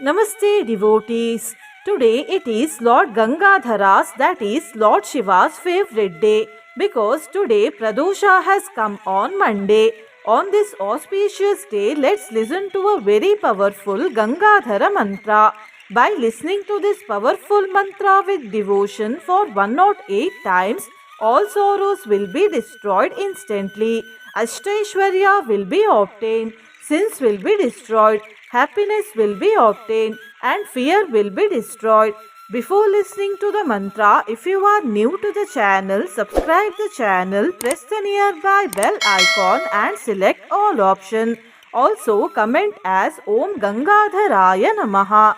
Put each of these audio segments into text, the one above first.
Namaste devotees. Today it is Lord Gangadhara's, that is Lord Shiva's favorite day, because today Pradosha has come on Monday. On this auspicious day, let's listen to a very powerful Gangadhara mantra. By listening to this powerful mantra with devotion for 108 times, all sorrows will be destroyed instantly. Ashteshwarya will be obtained, sins will be destroyed, happiness will be obtained, and fear will be destroyed. Before listening to the mantra, if you are new to the channel, subscribe the channel, press the nearby bell icon and select all option. Also comment as Om Gangadharaya Namaha.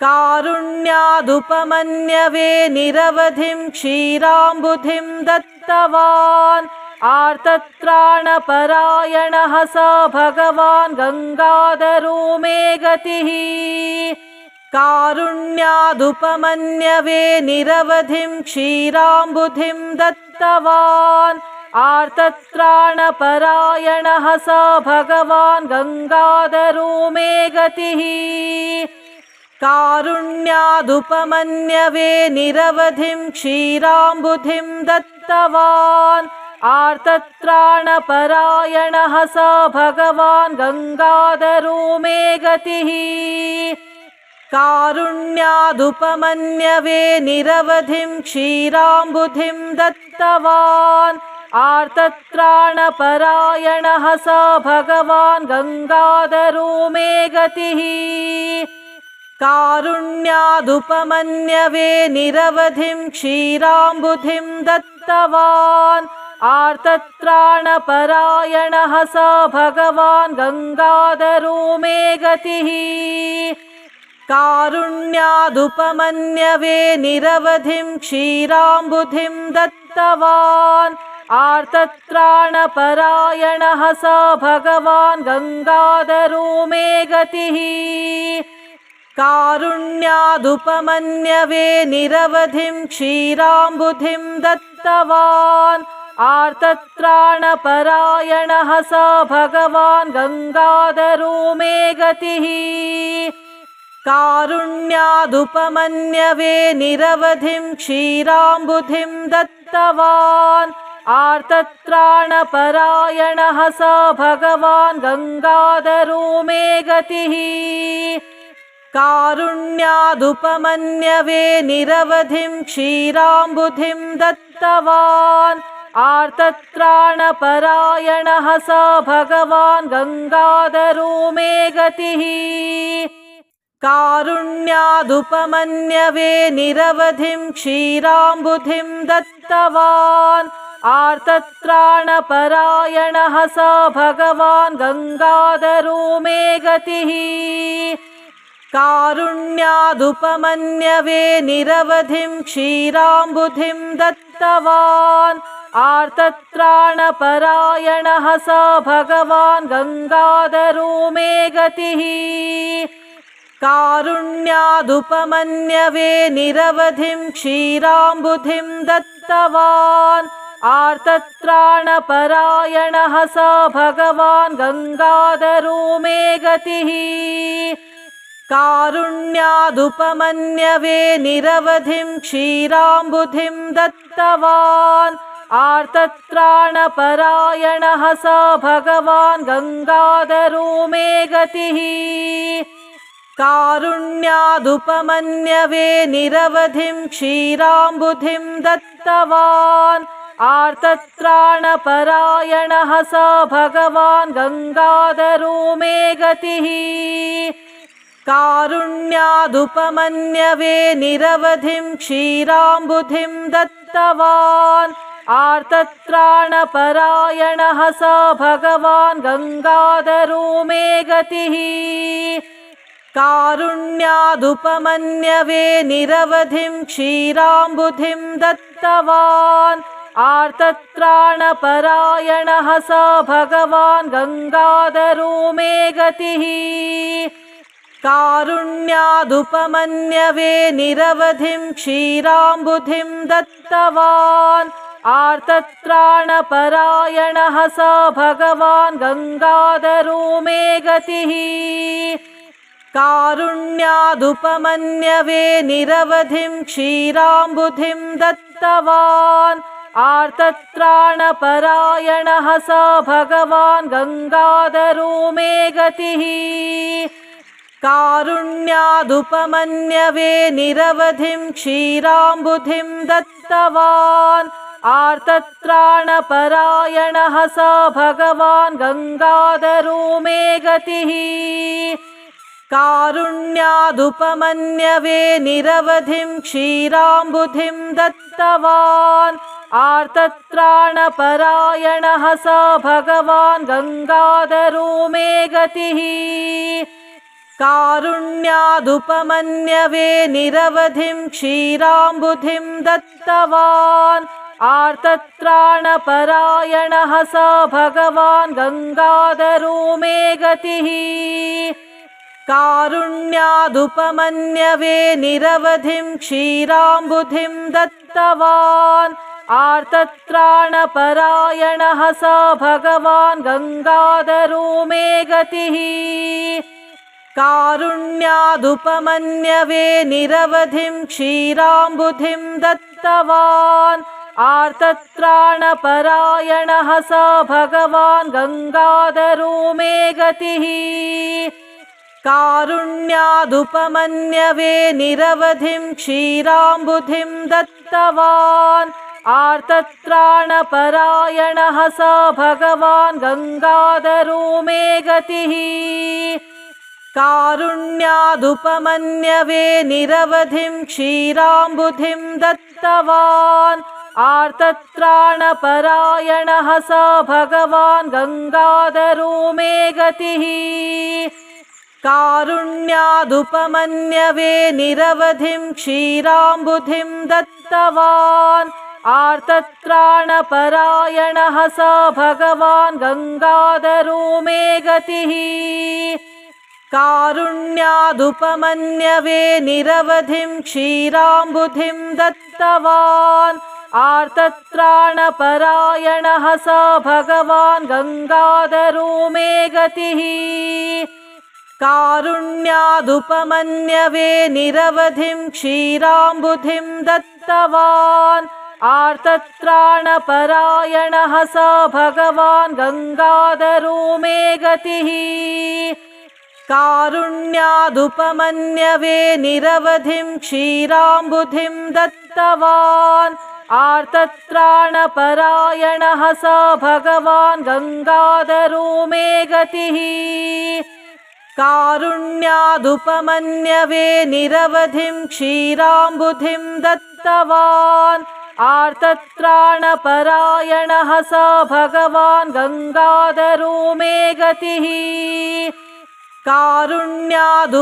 कारुण्यादुपमन्यवे निरवधिं क्षीराम्बुधिं दत्तवान् आर्तत्राणपरायणः स भगवान् गङ्गाधरो मे गतिः कारुण्यादुपमन्यवे निरवधिं क्षीराम्बुधिं दत्तवान् आर्तत्राणपरायणः स भगवान् गङ्गाधरो मे गतिः कारुण्यादुपमन्यवे निरवधिं क्षीराम्बुधिं दत्तवान् आर्तत्राणपरायणः स भगवान् गङ्गाधरो मे गतिः कारुण्यादुपमन्यवे निरवधिं क्षीराम्बुधिं दत्तवान् आर्तत्राणपरायणः स भगवान् गङ्गाधरो मे गतिः कारुण्यादुपमन्यवे निरवधिं क्षीराम्बुधिं दत्तवान् आर्तत्राणपरायणः स भगवान् गङ्गाधरो मे गतिः कारुण्यादुपमन्यवे निरवधिं क्षीराम्बुधिं दत्तवान् आर्तत्राणपरायणः स भगवान् गङ्गाधरो मे गतिः कारुण्यादुपमन्यवे निरवधिं क्षीराम्बुधिं दत्तवान् आर्तत्राणपरायणः स भगवान् गङ्गाधरो मे गतिः कारुण्यादुपमन्यवे निरवधिं क्षीराम्बुधिं दत्तवान् आर्तत्राणपरायणः स भगवान् गङ्गाधरो मे गतिः कारुण्यादुपमन्यवे निरवधिं क्षीराम्बुधिं दत्तवान् आर्तत्राणपरायणः स भगवान् गङ्गाधरो मे गतिः कारुण्यादुपमन्यवे निरवधिं क्षीराम्बुधिं दत्तवान् आर्तत्राणपरायणः स भगवान् गङ्गाधरो मे गतिः कारुण्यादुपमन्यवे निरवधिं क्षीराम्बुधिं दत्तवान् आर्तत्राणपरायणः स भगवान् गङ्गाधरो मे गतिः कारुण्यादुपमन्यवे निरवधिं क्षीराम्बुधिं दत्तवान् आर्तत्राणपरायणः स भगवान् गङ्गाधरो मे गतिः कारुण्यादुपमन्यवे निरवधिं क्षीराम्बुधिं दत्तवान् आर्तत्राणपरायणः स भगवान् गङ्गाधरो मे गतिः कारुण्यादुपमन्यवे निरवधिं क्षीराम्बुधिं दत्तवान् आर्तत्राणपरायणः स भगवान् गङ्गाधरो मे गतिः कारुण्यादुपमन्यवे निरवधिं क्षीराम्बुधिं दत्तवान् आर्तत्राणपरायणः स भगवान् गङ्गाधरो मे गतिः कारुण्यादुपमन्यवे निरवधिं क्षीराम्बुधिं दत्तवान् आर्तत्राणपरायणः स भगवान् गङ्गाधरो मे गतिः कारुण्यादुपमन्यवे निरवधिं क्षीराम्बुधिं दत्तवान् आर्तत्राणपरायणः स भगवान् गङ्गाधरो मे गतिः कारुण्यादुपमन्यवे निरवधिं क्षीराम्बुधिं दत्तवान् आर्तत्राणपरायणः स भगवान् गङ्गाधरो मे गतिः कारुण्यादुपमन्यवे निरवधिं क्षीराम्बुधिं दत्तवान् आर्तत्राणपरायणः स भगवान् गङ्गाधरो मे गतिः कारुण्यादुपमन्यवे निरवधिं क्षीराम्बुधिं दत्तवान् आर्तत्राणपरायणः स भगवान् गङ्गाधरो मे गतिः कारुण्यादुपमन्यवे निरवधिं क्षीराम्बुधिं दत्तवान् आर्तत्राणपरायणः स भगवान् गङ्गाधरो मे गतिः कारुण्यादुपमन्यवे निरवधिं क्षीराम्बुधिं दत्तवान् आर्तत्राणपरायणः स भगवान् गङ्गाधरो मे गतिः कारुण्यादुपमन्यवे निरवधिं क्षीराम्बुधिं दत्तवान् आर्तत्राणपरायणः स भगवान् गङ्गाधरो मे गतिः कारुण्यादुपमन्यवे निरवधिं क्षीराम्बुधिं दत्तवान् आर्तत्राणपरायणः स भगवान् गङ्गाधरो मे गतिः कारुण्यादुपमन्यवे निरवधिं क्षीराम्बुधिं दत्तवान् आर्तत्राणपरायणः स भगवान् गङ्गाधरो मे गतिः कारुण्यादुपमन्यवे निरवधिं क्षीराम्बुधिं दत्तवान् आर्तत्राणपरायणः स भगवान् गङ्गाधरो मे गतिः कारुण्यादुपमन्यवे निरवधिं क्षीराम्बुधिं दत्तवान् आर्तत्राणपरायणः स भगवान् गङ्गाधरो मे गतिः कारुण्यादुपमन्यवे निरवधिं क्षीराम्बुधिं दत्तवान् आर्तत्राणपरायणः स भगवान् गङ्गाधरो मे गतिः कारुण्यादुपमन्यवे निरवधिं क्षीराम्बुधिं दत्तवान् आर्तत्राणपरायणः स भगवान् गङ्गाधरो मे गतिः कारुण्यादुपमन्यवे निरवधिं क्षीराम्बुधिं दत्तवान् आर्तत्राणपरायणः स भगवान् गङ्गाधरो मे गतिः कारुण्यादुपमन्यवे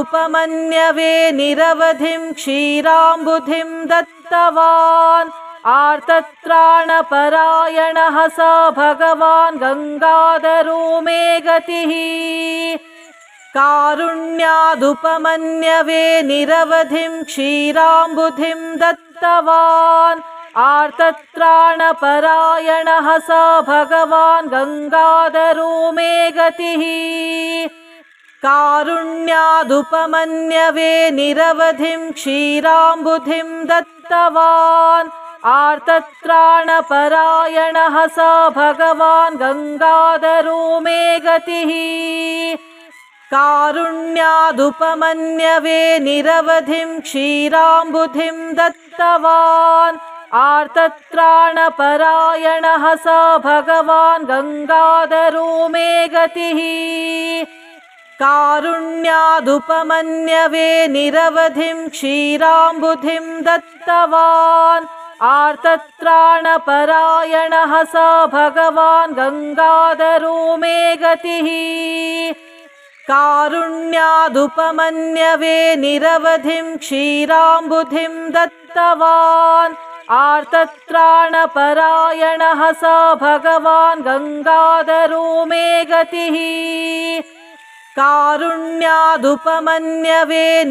निरवधिं क्षीराम्बुधिं दत्तवान् आर्तत्राणपरायणः स भगवान् गङ्गाधरो मे गतिः कारुण्यादुपमन्यवे निरवधिं क्षीराम्बुधिं दत्तवान् आर्तत्राणपरायणः स भगवान् गङ्गाधरो मे गतिः कारुण्यादुपमन्यवे निरवधिं क्षीराम्बुधिं दत्तवान् आर्तत्राणपरायणः स भगवान् गङ्गाधरो मे गतिः कारुण्यादुपमन्यवे निरवधिं क्षीराम्बुधिं दत्तवान् आर्तत्राणपरायणः स भगवान् गङ्गाधरो मे गतिः कारुण्यादुपमन्यवे निरवधिं क्षीराम्बुधिं दत्तवान् आर्तत्राणपरायणः स भगवान् गङ्गाधरो मे गतिः कारुण्यादुपमन्यवे निरवधिं क्षीराम्बुधिं दत्तवान् आर्तत्राणपरायणः स भगवान् गङ्गाधरो मे गतिः कारुण्यादुपमन्यवे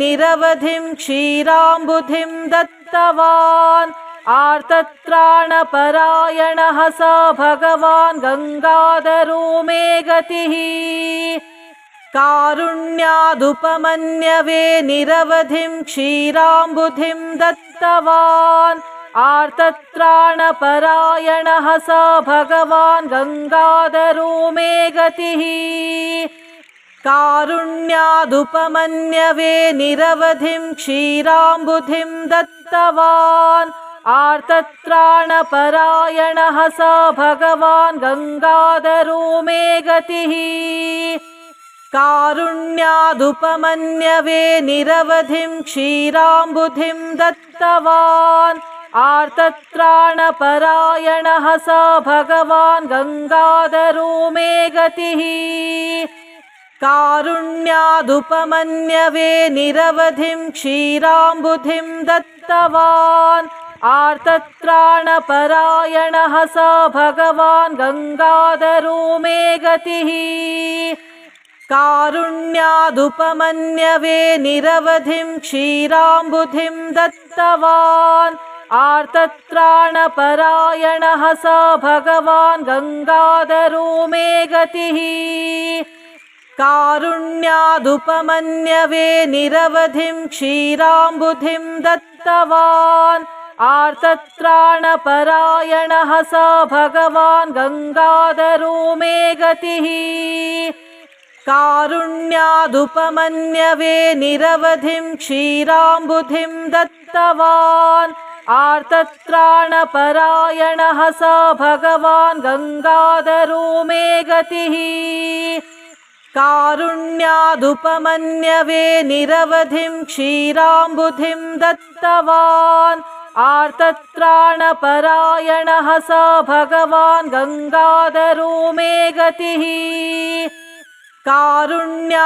निरवधिं क्षीराम्बुधिं दत्तवान् आर्तत्राणपरायणः स भगवान् गङ्गाधरो मे गतिः कारुण्यादुपमन्यवे निरवधिं क्षीराम्बुधिं दत्तवान् आर्तत्राणपरायणः स भगवान् गङ्गाधरो मे गतिः कारुण्यादुपमन्यवे निरवधिं क्षीराम्बुधिं दत्तवान् आर्तत्राणपरायणः स भगवान् गङ्गाधरो मे गतिः कारुण्यादुपमन्यवे निरवधिं क्षीराम्बुधिं दत्तवान् आर्तत्राणपरायणः स भगवान् गङ्गाधरो मे गतिः कारुण्यादुपमन्यवे निरवधिं क्षीराम्बुधिं दत्तवान् आर्तत्राणपरायणः स भगवान् गङ्गाधरो मे गतिः कारुण्यादुपमन्यवे निरवधिं क्षीराम्बुधिं दत्तवान् आर्तत्राणपरायणः स भगवान् गङ्गाधरो मे गतिः कारुण्यादुपमन्यवे निरवधिं क्षीराम्बुधिं दत्तवान् आर्तत्राणपरायणः स भगवान् गङ्गाधरो मे गतिः कारुण्यादुपमन्यवे निरवधिं क्षीराम्बुधिं दत्तवान् आर्तत्राणपरायणः स भगवान् गङ्गाधरो मे गतिः कारुण्यादुपमन्यवे निरवधिं क्षीराम्बुधिं दत्तवान् आर्तत्राणपरायणः स भगवान् गङ्गाधरो मे गतिः कारुण्यादुपमन्यवे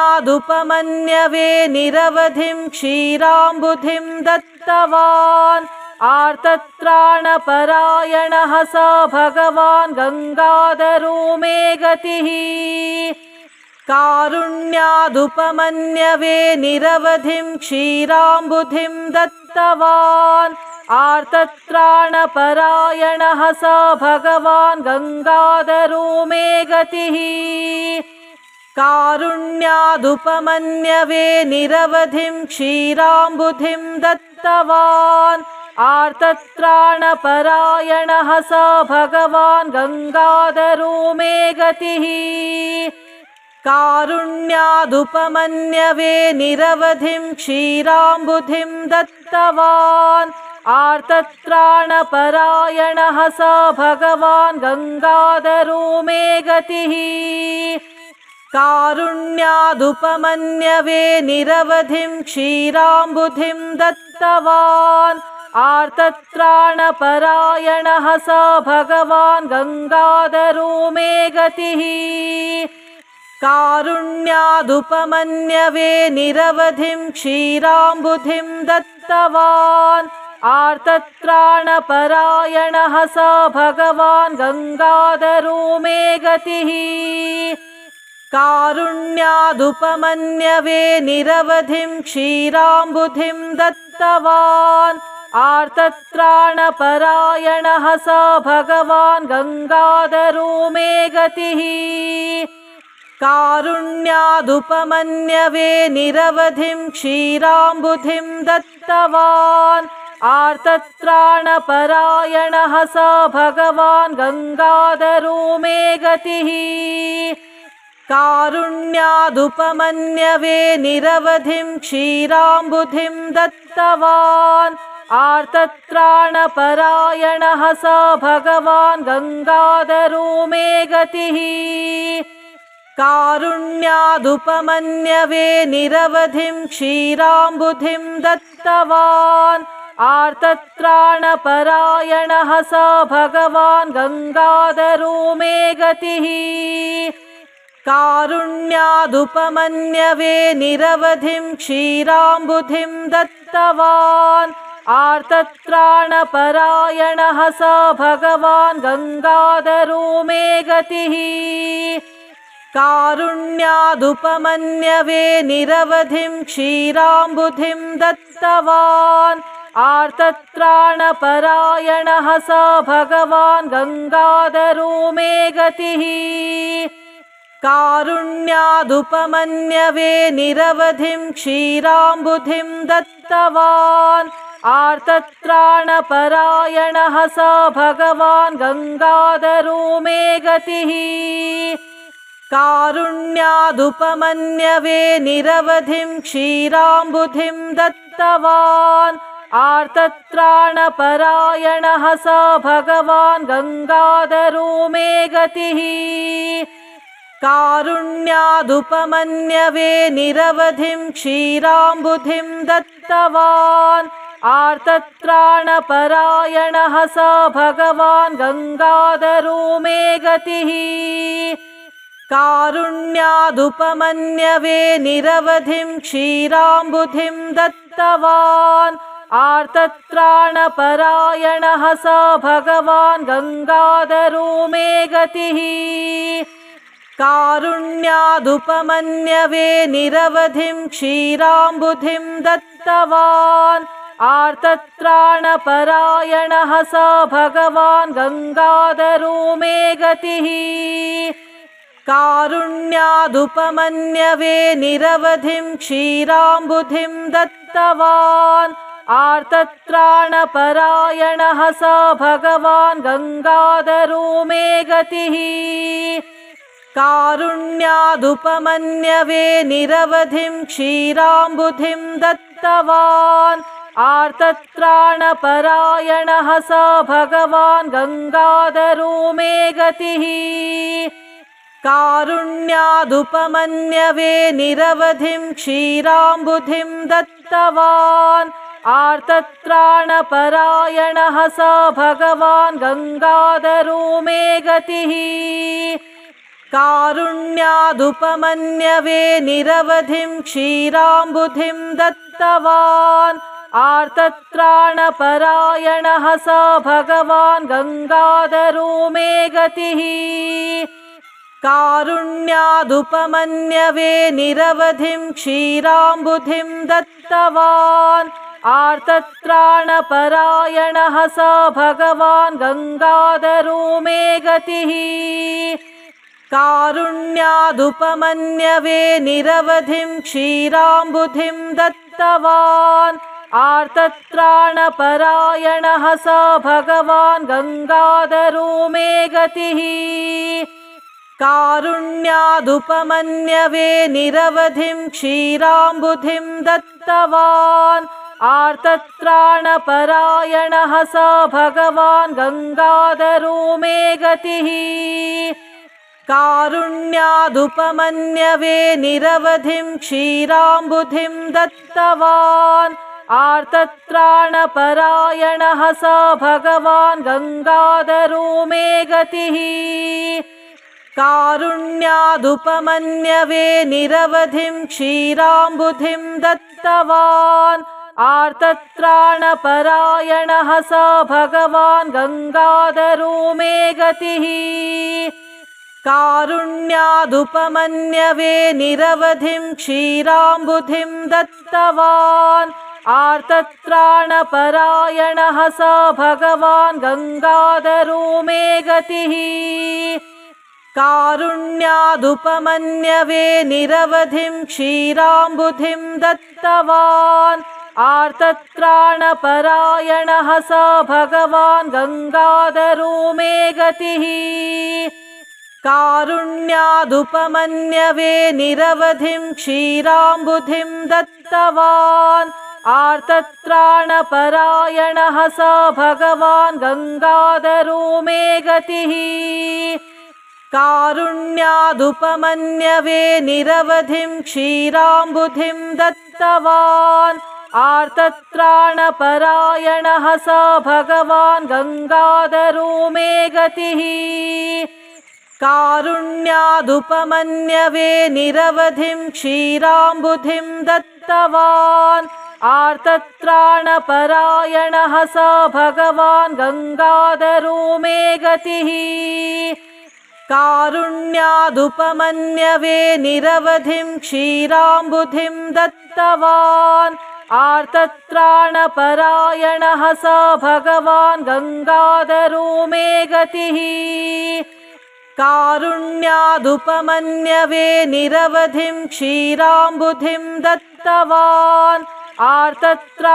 निरवधिं क्षीराम्बुधिं दत्तवान् आर्तत्राणपरायणः स भगवान् गङ्गाधरो मे गतिः कारुण्यादुपमन्यवे निरवधिं क्षीराम्बुधिं दत्तवान् आर्तत्राणपरायणः स भगवान् गङ्गाधरो मे गतिः कारुण्यादुपमन्यवे निरवधिं क्षीराम्बुधिं दत्तवान् आर्तत्राणपरायणः स भगवान् गङ्गाधरो मे गतिः कारुण्यादुपमन्यवे निरवधिं क्षीराम्बुधिं दत्तवान् आर्तत्राणपरायणः स भगवान् गङ्गाधरो मे गतिः कारुण्यादुपमन्यवे निरवधिं क्षीराम्बुधिं दत्तवान् आर्तत्राणपरायणः स भगवान् गङ्गाधरो मे गतिः कारुण्यादुपमन्यवे निरवधिं क्षीराम्बुधिं दत्तवान् आर्तत्राणपरायणः स भगवान् गङ्गाधरो मे गतिः कारुण्यादुपमन्यवे निरवधिं क्षीराम्बुधिं दत्तवान् आर्तत्राणपरायणः स भगवान् गङ्गाधरो मे गतिः कारुण्यादुपमन्यवे निरवधिं क्षीराम्बुधिं दत्तवान् आर्तत्राणपरायणः स भगवान् गङ्गाधरो मे गतिः कारुण्यादुपमन्यवे निरवधिं क्षीराम्बुधिं दत्तवान् आर्तत्राणपरायणः स भगवान् गङ्गाधरो मे गतिः कारुण्यादुपमन्यवे निरवधिं क्षीराम्बुधिं दत्तवान् आर्तत्राणपरायणः स भगवान् गङ्गाधरो मे गतिः कारुण्यादुपमन्यवे निरवधिं क्षीराम्बुधिं दत्तवान् आर्तत्राणपरायणः स भगवान् गङ्गाधरो मे गतिः कारुण्यादुपमन्यवे निरवधिं क्षीराम्बुधिं दत्तवान् आर्तत्राणपरायणः स भगवान् गङ्गाधरो मे गतिः कारुण्यादुपमन्यवे निरवधिं क्षीराम्बुधिं दत्तवान् आर्तत्राणपरायणः स भगवान् गङ्गाधरो मे गतिः कारुण्यादुपमन्यवे निरवधिं क्षीराम्बुधिं दत्तवान् आर्तत्राणपरायणः स भगवान् गङ्गाधरो मे गतिः कारुण्यादुपमन्यवे निरवधिं क्षीराम्बुधिं दत्तवान् आर्तत्राणपरायणः स भगवान् गङ्गाधरो मे गतिः कारुण्यादुपमन्यवे निरवधिं क्षीराम्बुधिं दत्तवान् आर्तत्राणपरायणः स भगवान् गङ्गाधरो मे गतिः कारुण्यादुपमन्यवे निरवधिं क्षीराम्बुधिं दत्तवान् आर्तत्राणपरायणः स भगवान् गङ्गाधरो मे गतिः कारुण्यादुपमन्यवे निरवधिं क्षीराम्बुधिं दत्तवान् आर्तत्राणपरायणः स भगवान् गङ्गाधरो मे गतिः कारुण्यादुपमन्यवे निरवधिं क्षीराम्बुधिं दत्तवान् आर्तत्राणपरायणः स भगवान् गङ्गाधरो मे गतिः कारुण्यादुपमन्यवे निरवधिं क्षीराम्बुधिं दत्तवान् आर्तत्राणपरायणः स भगवान् गङ्गाधरो मे गतिः कारुण्यादुपमन्यवे निरवधिं क्षीराम्बुधिं दत्तवान् आर्तत्राणपरायणः स भगवान् गङ्गाधरो मे गतिः कारुण्यादुपमन्यवे निरवधिं क्षीराम्बुधिं दत्तवान् आर्तत्राणपरायणः स भगवान् गङ्गाधरो मे गतिः कारुण्यादुपमन्यवे निरवधिं क्षीराम्बुधिं दत्तवान् आर्तत्राणपरायणः स भगवान् गङ्गाधरो मे गतिः कारुण्यादुपमन्यवे निरवधिं क्षीराम्बुधिं दत्तवान् आर्तत्राणपरायणः स भगवान् गङ्गाधरो मे गतिः कारुण्यादुपमन्यवे निरवधिं क्षीराम्बुधिं दत्तवान् आर्तत्राणपरायणः स भगवान् गङ्गाधरो मे गतिः कारुण्यादुपमन्यवे निरवधिं क्षीराम्बुधिं दत्तवान् आर्तत्राणपरायणः स भगवान् गङ्गाधरो मे गतिः कारुण्यादुपमन्यवे निरवधिं क्षीराम्बुधिं दत्तवान् आर्तत्राणपरायणः स भगवान् गङ्गाधरो मे गतिः कारुण्यादुपमन्यवे निरवधिं क्षीराम्बुधिं दत्तवान् आर्तत्राणपरायणः स भगवान् गङ्गाधरो मे गतिः कारुण्यादुपमन्यवे निरवधिं क्षीराम्बुधिं दत्तवान् आर्तत्राणपरायणः स भगवान् गङ्गाधरो मे गतिः कारुण्यादुपमन्यवे निरवधिं क्षीराम्बुधिं दत्तवान् आर्तत्राणपरायणः स भगवान् गङ्गाधरो मे गतिः कारुण्यादुपमन्यवे निरवधिं क्षीराम्बुधिं दत्तवान् आर्तत्राणपरायणः स भगवान् गङ्गाधरो मे गतिः कारुण्यादुपमन्यवे निरवधिं क्षीराम्बुधिं दत्तवान् आर्तत्राणपरायणः स भगवान् गङ्गाधरो मे गतिः कारुण्यादुपमन्यवे निरवधिं क्षीराम्बुधिं दत्तवान् आर्तत्राणपरायणः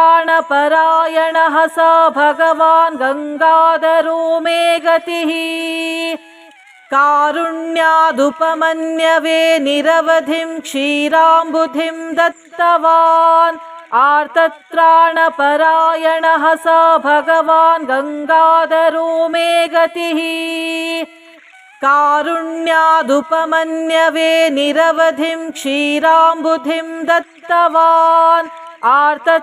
स भगवान् गङ्गाधरो मे गतिः कारुण्यादुपमन्यवे निरवधिं क्षीराम्बुधिं दत्तवान् आर्तत्राणपरायणः स भगवान् गङ्गाधरो मे गतिः कारुण्यादुपमन्यवे निरवधिं क्षीराम्बुधिं दत्तवान् आर्तत्राणपरायणः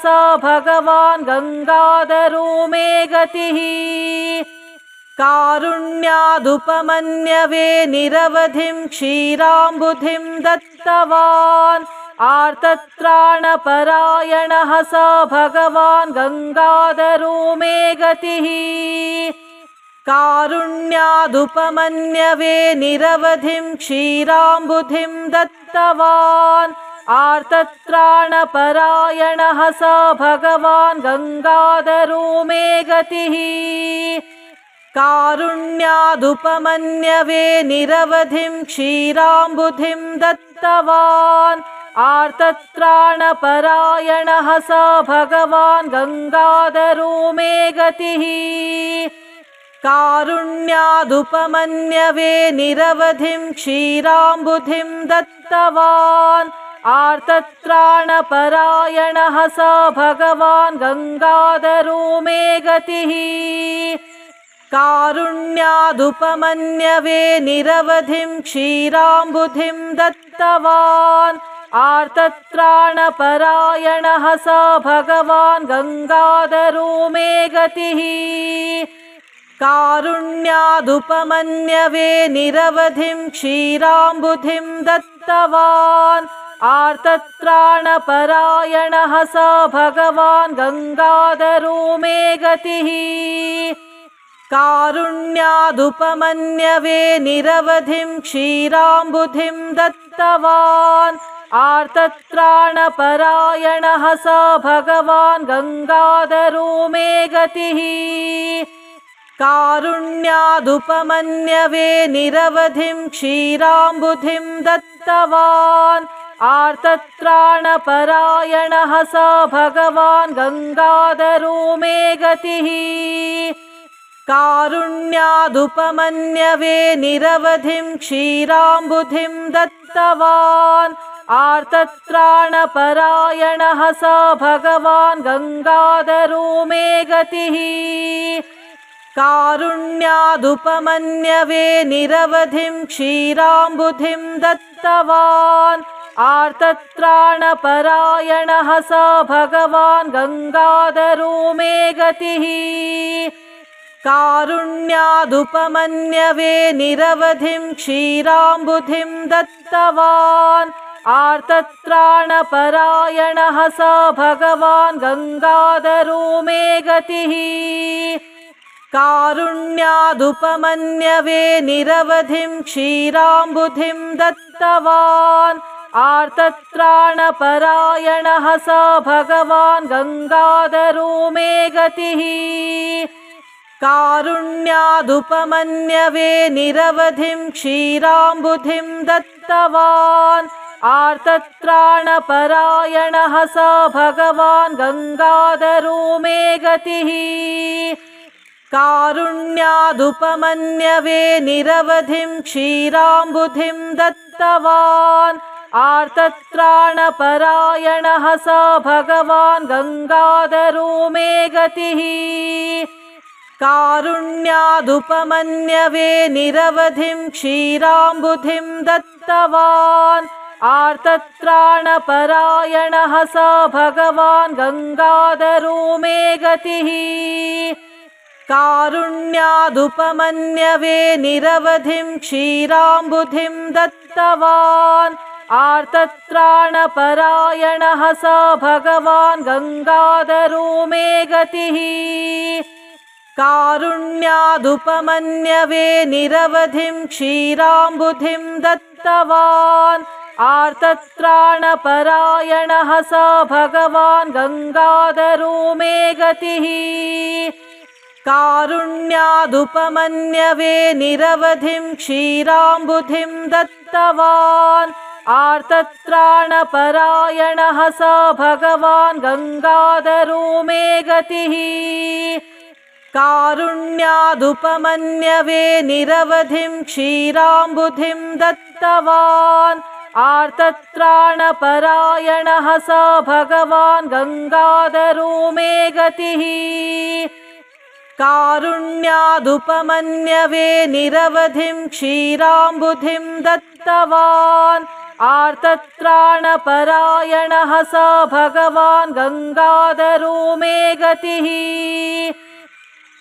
स भगवान् गङ्गाधरो मे गतिः कारुण्यादुपमन्यवे निरवधिं क्षीराम्बुधिं दत्तवान् आर्तत्राणपरायणः स भगवान् गङ्गाधरो मे गतिः कारुण्यादुपमन्यवे निरवधिं क्षीराम्बुधिं दत्तवान् आर्तत्राणपरायणः स भगवान् गङ्गाधरो मे गतिः कारुण्यादुपमन्यवे निरवधिं क्षीराम्बुधिं दत्तवान् आर्तत्राणपरायणः स भगवान् गङ्गाधरो मे गतिः कारुण्यादुपमन्यवे निरवधिं क्षीराम्बुधिं दत्तवान् आर्तत्राणपरायणः स भगवान् गङ्गाधरो मे गतिः कारुण्यादुपमन्यवे निरवधिं क्षीराम्बुधिं दत्तवान् आर्तत्राणपरायणः स भगवान् गङ्गाधरो मे गतिः कारुण्यादुपमन्यवे निरवधिं क्षीराम्बुधिं दत्तवान् आर्तत्राणपरायणः स भगवान् गङ्गाधरो मे गतिः कारुण्यादुपमन्यवे निरवधिं क्षीराम्बुधिं दत्तवान् आर्तत्राणपरायणः स भगवान् गङ्गाधरो मे गतिः कारुण्यादुपमन्यवे निरवधिं क्षीराम्बुधिं दत्तवान् आर्तत्राणपरायणः स भगवान् गङ्गाधरो मे गतिः कारुण्यादुपमन्यवे निरवधिं क्षीराम्बुधिं दत्तवान् आर्तत्राणपरायणः स भगवान् गङ्गाधरो मे गतिः कारुण्यादुपमन्यवे निरवधिं क्षीराम्बुधिं दत्तवान् आर्तत्राणपरायणः स भगवान् गङ्गाधरो मे गतिः कारुण्यादुपमन्यवे निरवधिं क्षीराम्बुधिं दत्तवान् आर्तत्राणपरायणः स भगवान् गङ्गाधरो मे गतिः कारुण्यादुपमन्यवे निरवधिं क्षीराम्बुधिं दत्तवान् आर्तत्राणपरायणः स भगवान् गङ्गाधरो मे गतिः कारुण्यादुपमन्यवे निरवधिं क्षीराम्बुधिं दत्तवान् आर्तत्राणपरायणः स भगवान् गङ्गाधरो मे गतिः कारुण्यादुपमन्यवे निरवधिं क्षीराम्बुधिं दत्तवान् आर्तत्राणपरायणः स भगवान् गङ्गाधरो मे गतिः कारुण्यादुपमन्यवे निरवधिं क्षीराम्बुधिं दत्तवान् आर्तत्राणपरायणः स भगवान् गङ्गाधरो मे गतिः कारुण्यादुपमन्यवे निरवधिं क्षीराम्बुधिं दत्तवान् आर्तत्राणपरायणः स भगवान् गङ्गाधरो मे गतिः कारुण्यादुपमन्यवे निरवधिं क्षीराम्बुधिं दत्तवान् आर्तत्राणपरायणः स भगवान् गङ्गाधरो मे गतिः कारुण्यादुपमन्यवे निरवधिं क्षीराम्बुधिं दत्तवान् आर्तत्राणपरायणः स भगवान् गङ्गाधरो मे गतिः कारुण्यादुपमन्यवे निरवधिं क्षीराम्बुधिं दत्तवान् आर्तत्राणपरायणः स भगवान् गङ्गाधरो मे गतिः कारुण्यादुपमन्यवे निरवधिं क्षीराम्बुधिं दत्तवान् आर्तत्राणपरायणः स भगवान् गङ्गाधरो मे गतिः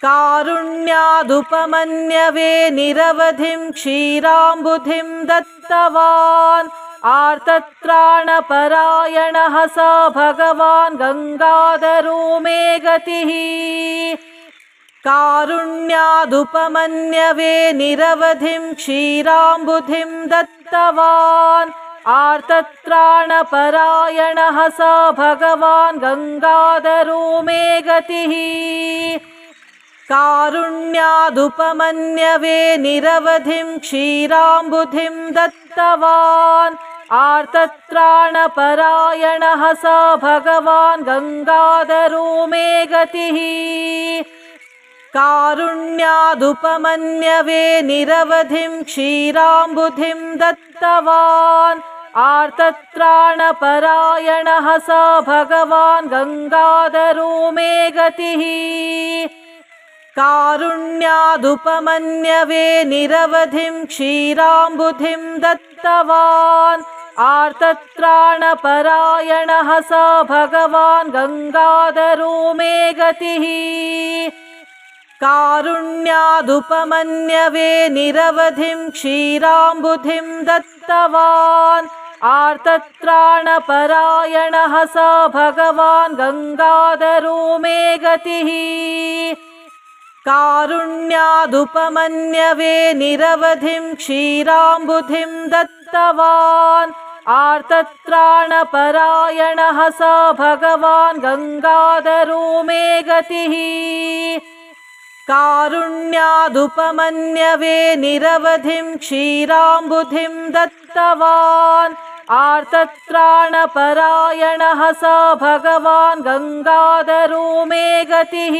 कारुण्यादुपमन्यवे निरवधिं क्षीराम्बुधिं दत्तवान् आर्तत्राणपरायणः स भगवान् गङ्गाधरो मे गतिः कारुण्यादुपमन्यवे निरवधिं क्षीराम्बुधिं दत्तवान् आर्तत्राणपरायणः स भगवान् गङ्गाधरो मे गतिः कारुण्यादुपमन्यवे निरवधिं क्षीराम्बुधिं दत्तवान् आर्तत्राणपरायणः स भगवान् गङ्गाधरो मे गतिः कारुण्यादुपमन्यवे निरवधिं क्षीराम्बुधिं दत्तवान् आर्तत्राणपरायणः स भगवान् गङ्गाधरो मे गतिः कारुण्यादुपमन्यवे निरवधिं क्षीराम्बुधिं दत्तवान् आर्तत्राणपरायणः स भगवान् गङ्गाधरो मे गतिः कारुण्यादुपमन्यवे निरवधिं क्षीराम्बुधिं दत्तवान् आर्तत्राणपरायणः स भगवान् गङ्गाधरो मे गतिः कारुण्यादुपमन्यवे निरवधिं क्षीराम्बुधिं दत्तवान् आर्तत्राणपरायणः स भगवान् गङ्गाधरो मे गतिः कारुण्यादुपमन्यवे निरवधिं क्षीराम्बुधिं दत्तवान् आर्तत्राणपरायणः स भगवान् गङ्गाधरो मे गतिः